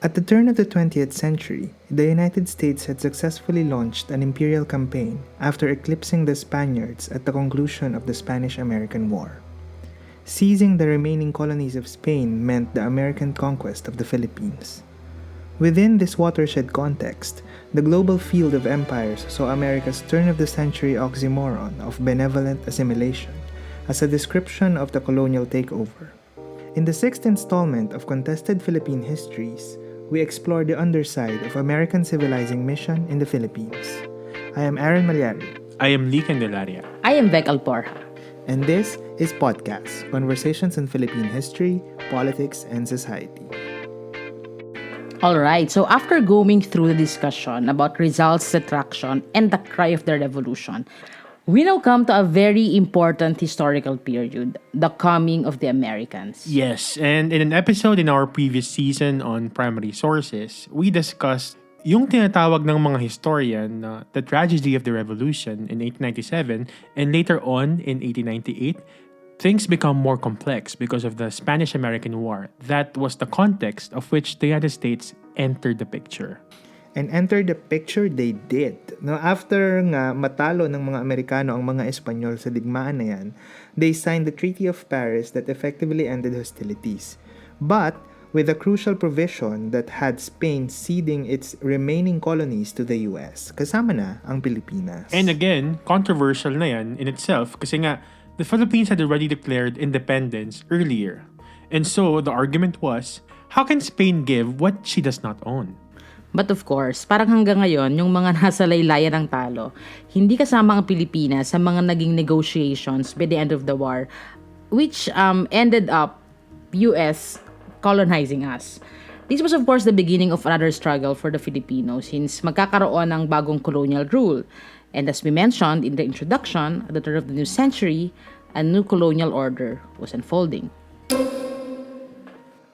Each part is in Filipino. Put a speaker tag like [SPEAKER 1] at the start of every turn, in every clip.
[SPEAKER 1] At the turn of the 20th century, the United States had successfully launched an imperial campaign after eclipsing the Spaniards at the conclusion of the Spanish-American War. Seizing the remaining colonies of Spain meant the American conquest of the Philippines. Within this watershed context, the global field of empires saw America's turn-of-the-century oxymoron of benevolent assimilation as a description of the colonial takeover. In the sixth installment of Contested Philippine Histories, we explore the underside of American civilizing mission in the Philippines. I am Aaron Malyari.
[SPEAKER 2] I am Lee Candelaria.
[SPEAKER 3] I am Beck Alporja.
[SPEAKER 1] And this is Podcast, Conversations on Philippine History, Politics, and Society.
[SPEAKER 3] Alright, so after going through the discussion about results, attraction, and the cry of the revolution, we now come to a very important historical period, the coming of the Americans.
[SPEAKER 2] Yes, and in an episode in our previous season on primary sources, we discussed yung tinatawag ng mga historian na the tragedy of the revolution in 1897 and later on in 1898, things become more complex because of the Spanish-American War. That was the context of which the United States entered the picture.
[SPEAKER 1] And enter the picture they did. No, after nga matalo ng mga Amerikano ang mga Espanyol sa digmaan na yan, they signed the Treaty of Paris that effectively ended hostilities. But with a crucial provision that had Spain ceding its remaining colonies to the US, kasama na ang Pilipinas.
[SPEAKER 2] And again, controversial na yan in itself kasi nga the Philippines had already declared independence earlier. And so the argument was, how can Spain give what she does not own?
[SPEAKER 3] But of course, parang hanggang ngayon, yung mga nasa laylayan ng talo, hindi kasama ang Pilipinas sa mga naging negotiations by the end of the war, which ended up US colonizing us. This was of course the beginning of another struggle for the Filipinos since magkakaroon ng bagong colonial rule. And as we mentioned in the introduction, at the turn of the new century, a new colonial order was unfolding.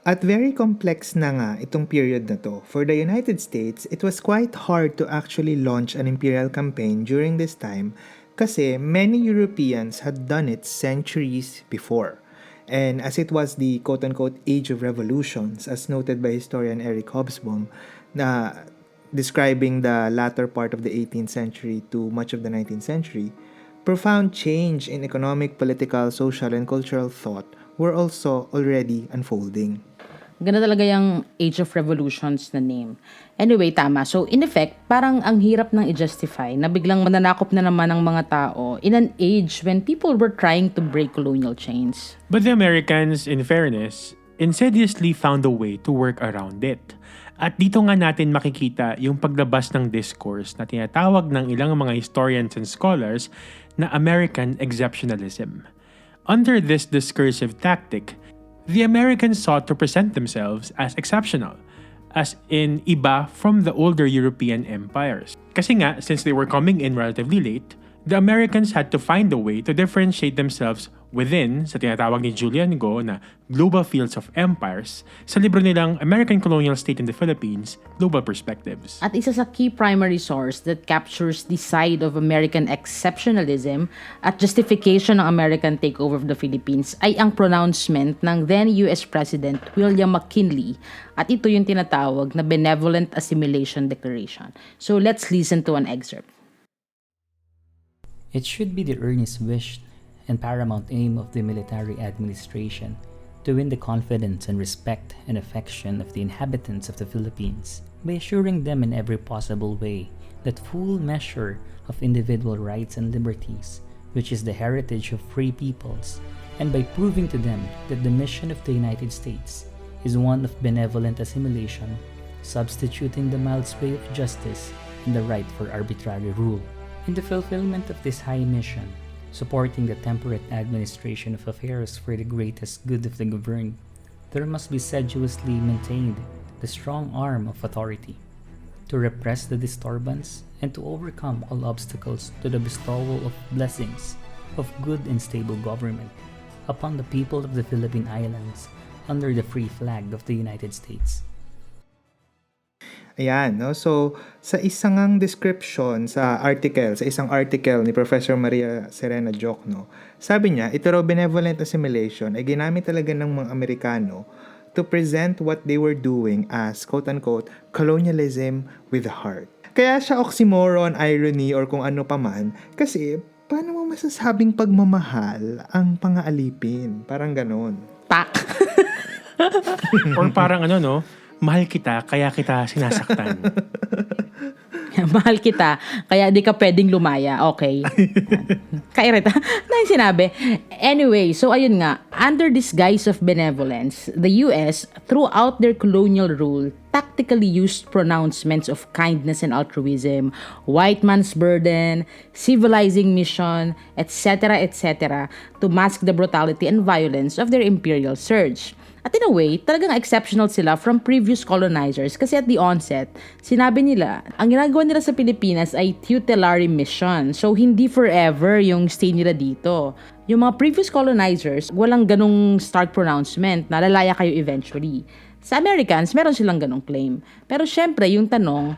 [SPEAKER 1] At very complex na nga itong period na to. For the United States, it was quite hard to actually launch an imperial campaign during this time kasi many Europeans had done it centuries before. And as it was the quote-unquote age of revolutions, as noted by historian Eric Hobsbawm, na describing the latter part of the 18th century to much of the 19th century, profound change in economic, political, social, and cultural thought were also already unfolding.
[SPEAKER 3] Ganda talaga yung Age of Revolutions na name. Anyway, tama. So, in effect, parang ang hirap nang i-justify na biglang mananakop na naman ang mga tao in an age when people were trying to break colonial chains.
[SPEAKER 2] But the Americans, in fairness, insidiously found a way to work around it. At dito nga natin makikita yung paglabas ng discourse na tinatawag ng ilang mga historians and scholars na American Exceptionalism. Under this discursive tactic, the Americans sought to present themselves as exceptional, as in iba from the older European empires. Kasi nga, since they were coming in relatively late, the Americans had to find a way to differentiate themselves within, sa tinatawag ni Julian Go na Global Fields of Empires, sa libro nilang American Colonial State in the Philippines, Global Perspectives.
[SPEAKER 3] At isa sa key primary source that captures the side of American exceptionalism at justification ng American takeover of the Philippines ay ang pronouncement ng then US President William McKinley at ito yung tinatawag na Benevolent Assimilation Declaration. So let's listen to an excerpt.
[SPEAKER 4] It should be the earnest wish and paramount aim of the military administration to win the confidence and respect and affection of the inhabitants of the Philippines by assuring them in every possible way that full measure of individual rights and liberties, which is the heritage of free peoples, and by proving to them that the mission of the United States is one of benevolent assimilation, substituting the mild sway of justice and the right for arbitrary rule. In the fulfillment of this high mission, supporting the temperate administration of affairs for the greatest good of the governed, there must be sedulously maintained the strong arm of authority, to repress the disturbance and to overcome all obstacles to the bestowal of blessings of good and stable government upon the people of the Philippine Islands under the free flag of the United States.
[SPEAKER 1] Ayan, no? So, sa isang description sa isang article ni Professor Maria Serena Jokno, sabi niya, ito raw benevolent assimilation ay ginamit talaga ng mga Amerikano to present what they were doing as quote-unquote colonialism with a heart. Kaya siya oxymoron, irony, or kung ano pa man, kasi paano mo masasabing pagmamahal ang pangaalipin? Parang ganon.
[SPEAKER 3] Tak.
[SPEAKER 2] Or parang mahal kita kaya kita sinasaktan.
[SPEAKER 3] Mahal kita, kaya di ka pwedeng lumaya. Okay. Kairita. Na yung sinabi. Anyway, so ayun nga, under disguise of benevolence, the US, throughout their colonial rule, tactically used pronouncements of kindness and altruism, white man's burden, civilizing mission, etc., to mask the brutality and violence of their imperial surge. At in a way, talagang exceptional sila from previous colonizers kasi at the onset, sinabi nila, ang ginagawa nila sa Pilipinas ay tutelary mission. So, hindi forever yung stay nila dito. Yung mga previous colonizers, walang ganong start pronouncement na lalaya kayo eventually. Sa Americans, meron silang ganong claim. Pero syempre, yung tanong,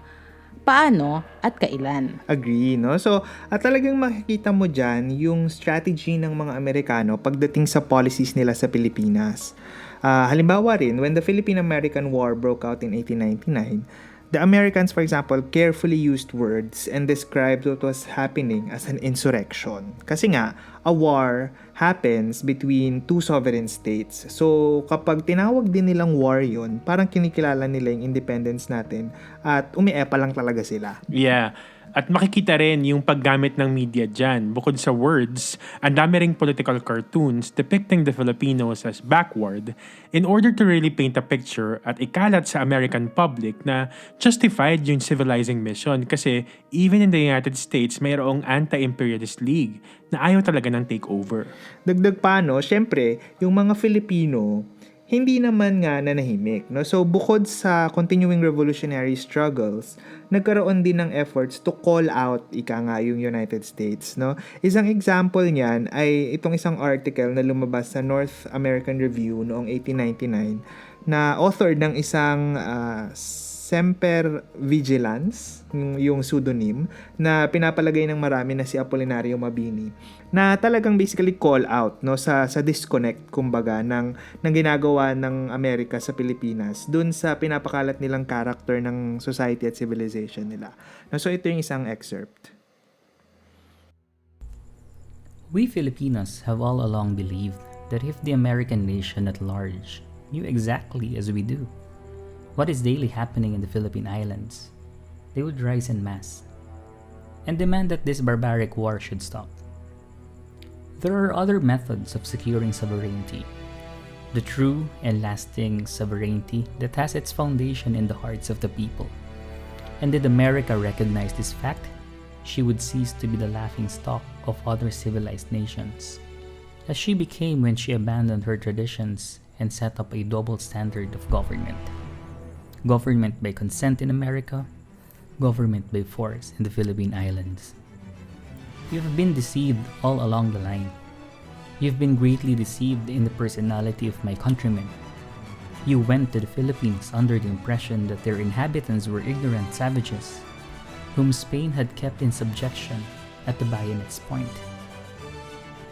[SPEAKER 3] paano at kailan?
[SPEAKER 1] Agree, no? So, at talagang makikita mo dyan yung strategy ng mga Amerikano pagdating sa policies nila sa Pilipinas. Halimbawa rin, when the Philippine-American War broke out in 1899, the Americans, for example, carefully used words and described what was happening as an insurrection. Kasi nga, a war happens between two sovereign states. So, kapag tinawag din nilang war yun, parang kinikilala nila yung independence natin at umiepa lang talaga sila.
[SPEAKER 2] Yeah. At makikita rin yung paggamit ng media dyan. Bukod sa words, ang dami ring political cartoons depicting the Filipinos as backward in order to really paint a picture at ikalat sa American public na justified yung civilizing mission kasi even in the United States, mayroong anti-imperialist league na ayaw talaga ng takeover.
[SPEAKER 1] Dagdag pa, no, syempre, yung mga Filipino, hindi naman nga nanahimik, no? So, bukod sa continuing revolutionary struggles, nagkaroon din ng efforts to call out, ika nga, yung United States, no? Isang example niyan ay itong isang article na lumabas sa North American Review noong 1899 na author ng isang Semper Vigilance, yung pseudonym, na pinapalagay ng marami na si Apolinario Mabini, na talagang basically call out, no, sa disconnect, kumbaga, ng ginagawa ng Amerika sa Pilipinas dun sa pinapakalat nilang character ng society at civilization nila. No, so ito yung isang excerpt.
[SPEAKER 4] We Filipinos have all along believed that if the American nation at large knew exactly as we do what is daily happening in the Philippine Islands, they would rise en masse and demand that this barbaric war should stop. There are other methods of securing sovereignty, the true and lasting sovereignty that has its foundation in the hearts of the people. And did America recognize this fact, she would cease to be the laughingstock of other civilized nations, as she became when she abandoned her traditions and set up a double standard of government. Government by consent in America, government by force in the Philippine Islands. You have been deceived all along the line. You've been greatly deceived in the personality of my countrymen. You went to the Philippines under the impression that their inhabitants were ignorant savages, whom Spain had kept in subjection at the bayonet's point.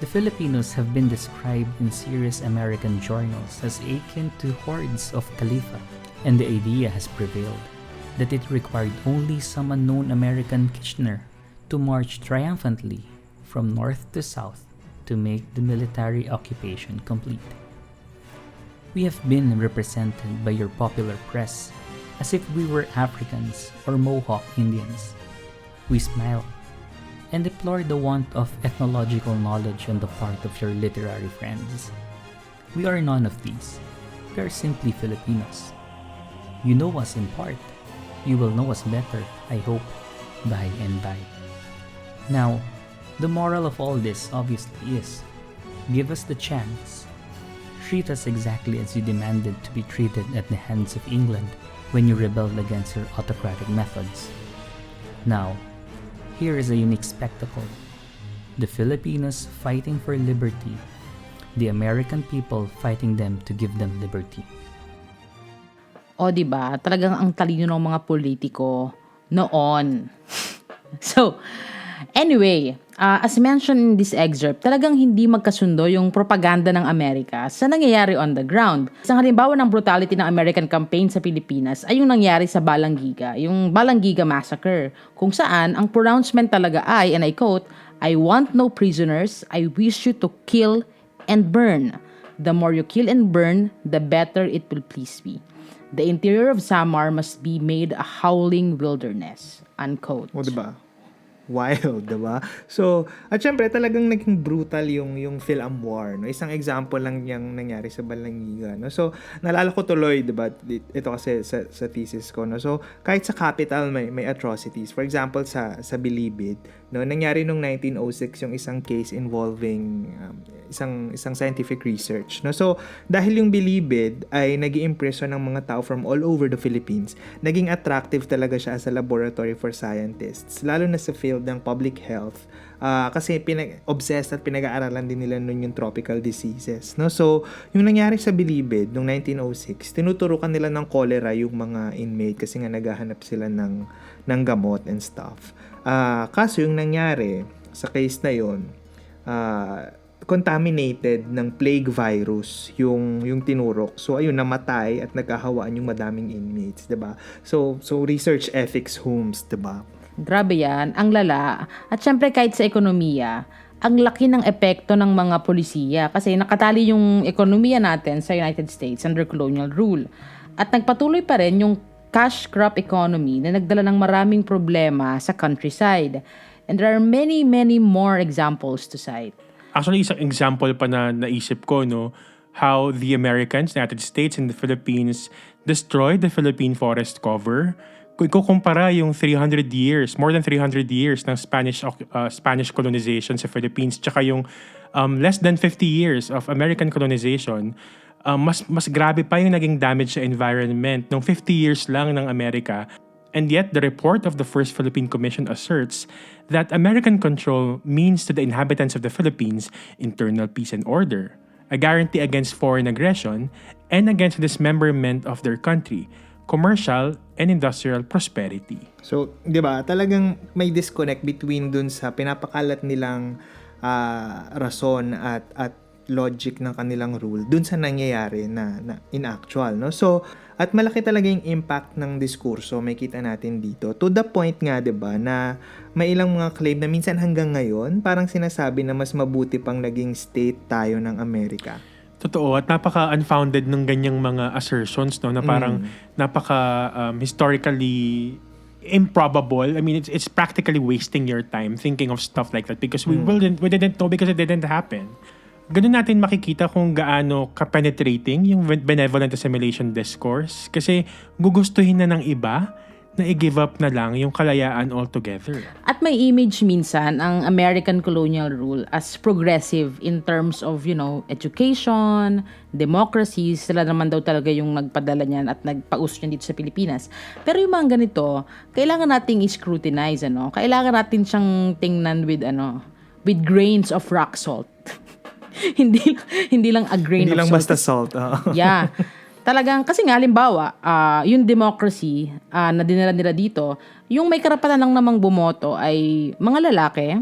[SPEAKER 4] The Filipinos have been described in serious American journals as akin to hordes of Khalifa, and the idea has prevailed that it required only some unknown American Kitchener to march triumphantly from north to south to make the military occupation complete. We have been represented by your popular press as if we were Africans or Mohawk Indians. We smile and deplore the want of ethnological knowledge on the part of your literary friends. We are none of these. We are simply Filipinos. You know us in part. You will know us better, I hope, by and by. Now, the moral of all this obviously is, give us the chance. Treat us exactly as you demanded to be treated at the hands of England when you rebelled against your autocratic methods. Now, here is a unique spectacle. The Filipinos fighting for liberty, the American people fighting them to give them liberty.
[SPEAKER 3] O, diba? Talagang ang talino ng mga politiko noon. So, Anyway, as mentioned in this excerpt, talagang hindi magkasundo yung propaganda ng Amerika sa nangyayari on the ground. Isang halimbawa ng brutality ng American campaign sa Pilipinas ay yung nangyari sa Balanggiga, yung Balanggiga Massacre, kung saan ang pronouncement talaga ay, and I quote, "I want no prisoners, I wish you to kill and burn. The more you kill and burn, the better it will please me. The interior of Samar must be made a howling wilderness." Unquote.
[SPEAKER 1] O, diba? Wild, diba? So, at syempre, talagang naging brutal yung Phil-Am War, no? Isang example lang yung nangyari sa Balangiga, no? So, naalala ko tuloy, diba? Ito kasi sa thesis ko, no? So, kahit sa capital may atrocities. For example, sa Bilibid, no? Nangyari nung 1906 yung isang case involving isang scientific research, no? So, dahil yung Bilibid ay nag-i-imprison ng mga tao from all over the Philippines, naging attractive talaga siya as a laboratory for scientists, lalo na sa field ng public health, kasi obsessed at pinag-aaralan din nila nun yung tropical diseases, no? So, yung nangyari sa Bilibid noong 1906, tinuturukan nila ng cholera yung mga inmate kasi nga naghahanap sila ng gamot and stuff. Kaso yung nangyari sa case na yun, contaminated ng plague virus yung tinurok. So ayun, namatay at nagkahawaan yung madaming inmates, 'di ba? So research ethics homes, 'di ba?
[SPEAKER 3] Grabe yan, ang lala. At syempre kahit sa ekonomiya, ang laki ng epekto ng mga polisiya kasi nakatali yung ekonomiya natin sa United States under colonial rule. At nagpatuloy pa rin yung cash crop economy na nagdala ng maraming problema sa countryside. And there are many, many more examples to cite.
[SPEAKER 2] Actually, isang example pa na naisip ko, no, how the Americans, United States, and the Philippines destroyed the Philippine forest cover. Kung ikukumpara yung 300 years, more than 300 years ng Spanish colonization sa Philippines, tsaka yung less than 50 years of American colonization, mas grabe pa yung naging damage sa environment nung 50 years lang ng Amerika. And yet, the report of the First Philippine Commission asserts that American control means to the inhabitants of the Philippines internal peace and order, a guarantee against foreign aggression, and against dismemberment of their country, commercial and industrial prosperity.
[SPEAKER 1] So, 'di ba? Talagang may disconnect between dun sa pinapakalat nilang rason at logic ng kanilang rule dun sa nangyayari na in actual, no? So, at malaki talaga yung impact ng diskurso, may kita natin dito. To the point nga, 'di ba, na may ilang mga claim na minsan hanggang ngayon parang sinasabi na mas mabuti pang naging state tayo ng Amerika.
[SPEAKER 2] Totoo, at napaka-unfounded ng ganyang mga assertions, no, na parang historically improbable. I mean, it's practically wasting your time thinking of stuff like that because we didn't know because it didn't happen. Ganun natin makikita kung gaano ka-penetrating yung benevolent assimilation discourse kasi gugustuhin na ng iba na i-give up na lang yung kalayaan altogether.
[SPEAKER 3] At may image minsan ang American colonial rule as progressive in terms of, education, democracy. Sila naman daw talaga yung nagpadala niyan at nagpa-uso niyan dito sa Pilipinas. Pero yung mga ganito, kailangan nating i-scrutinize, Kailangan natin siyang tingnan with grains of rock salt. hindi lang a grain
[SPEAKER 1] Hindi
[SPEAKER 3] of
[SPEAKER 1] lang
[SPEAKER 3] salt.
[SPEAKER 1] basta salt.
[SPEAKER 3] Yeah. Talagang, kasi nga, halimbawa, yung democracy na dinala nila dito, yung may karapatan lang namang bumoto ay mga lalaki,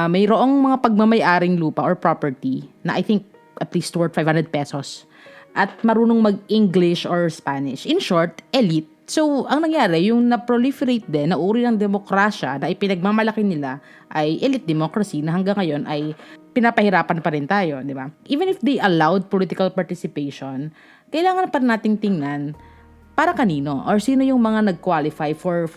[SPEAKER 3] mayroong mga pagmamay-aring lupa or property na I think at least worth 500 pesos at marunong mag-English or Spanish. In short, elite. So, ang nangyari, yung na-proliferate din na uri ng demokrasya na ipinagmamalaki nila ay elite democracy na hanggang ngayon ay pinapahirapan pa rin tayo, di ba? Even if they allowed political participation, kailangan pa nating tingnan para kanino or sino yung mga nag-qualify for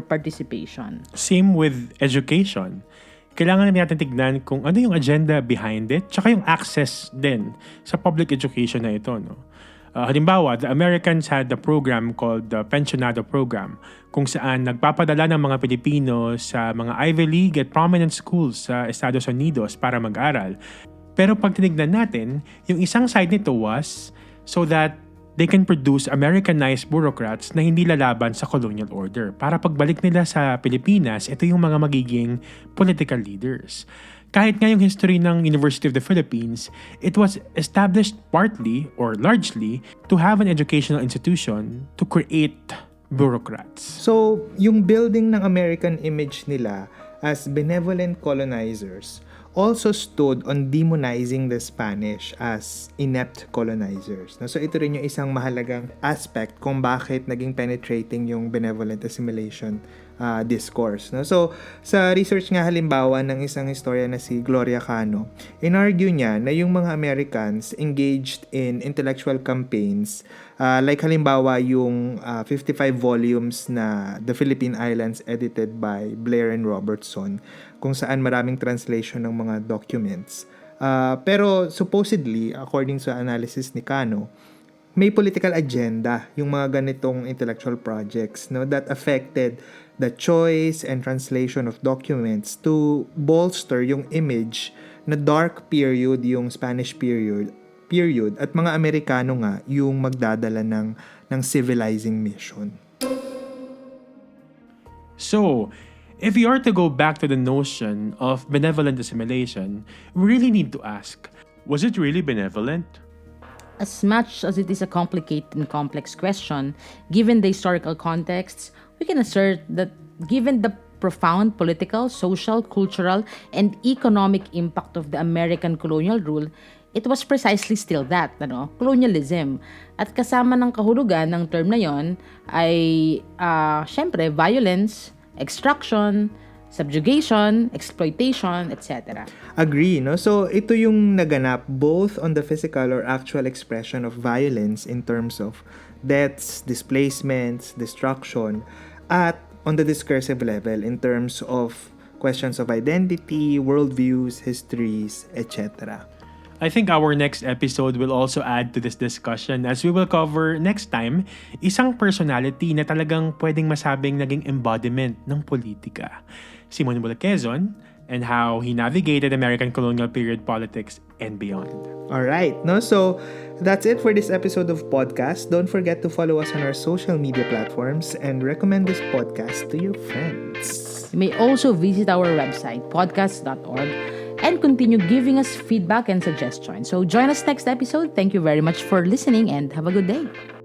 [SPEAKER 3] participation.
[SPEAKER 2] Same with education. Kailangan natin tignan kung ano yung agenda behind it, tsaka yung access din sa public education na ito, no? Halimbawa, the Americans had a program called the Pensionado Program kung saan nagpapadala ng mga Pilipino sa mga Ivy League at prominent schools sa Estados Unidos para mag-aral. Pero pag tinignan natin, yung isang side nito was so that they can produce Americanized bureaucrats na hindi lalaban sa colonial order. Para pagbalik nila sa Pilipinas, ito yung mga magiging political leaders. Kahit nga yung history ng University of the Philippines, it was established partly or largely to have an educational institution to create bureaucrats.
[SPEAKER 1] So, yung building ng American image nila as benevolent colonizers also stood on demonizing the Spanish as inept colonizers. No? So ito rin yung isang mahalagang aspect kung bakit naging penetrating yung benevolent assimilation discourse. No? So sa research nga halimbawa ng isang historian na si Gloria Cano, inargue niya na yung mga Americans engaged in intellectual campaigns like halimbawa yung 55 volumes na The Philippine Islands edited by Blair and Robertson, kung saan maraming translation ng mga documents. Pero supposedly, according sa analysis ni Cano, may political agenda yung mga ganitong intellectual projects, no, that affected the choice and translation of documents to bolster yung image na dark period yung Spanish period at mga Amerikano nga yung magdadala ng civilizing mission.
[SPEAKER 2] So, if we are to go back to the notion of benevolent assimilation, we really need to ask, was it really benevolent?
[SPEAKER 3] As much as it is a complicated and complex question, given the historical contexts, we can assert that given the profound political, social, cultural, and economic impact of the American colonial rule, it was precisely still that, colonialism. At kasama ng kahulugan ng term na yon ay, syempre, violence, extraction, subjugation, exploitation, etc.
[SPEAKER 1] Agree, no? So, ito yung naganap both on the physical or actual expression of violence in terms of deaths, displacements, destruction, at on the discursive level in terms of questions of identity, worldviews, histories, etc.
[SPEAKER 2] I think our next episode will also add to this discussion as we will cover next time isang personality na talagang pwedeng masabing naging embodiment ng politika. Si Manuel Quezon and how he navigated American colonial period politics and beyond.
[SPEAKER 1] Alright, no? So, that's it for this episode of podcast. Don't forget to follow us on our social media platforms and recommend this podcast to your friends.
[SPEAKER 3] You may also visit our website, podcast.org, and continue giving us feedback and suggestions. So join us next episode. Thank you very much for listening and have a good day.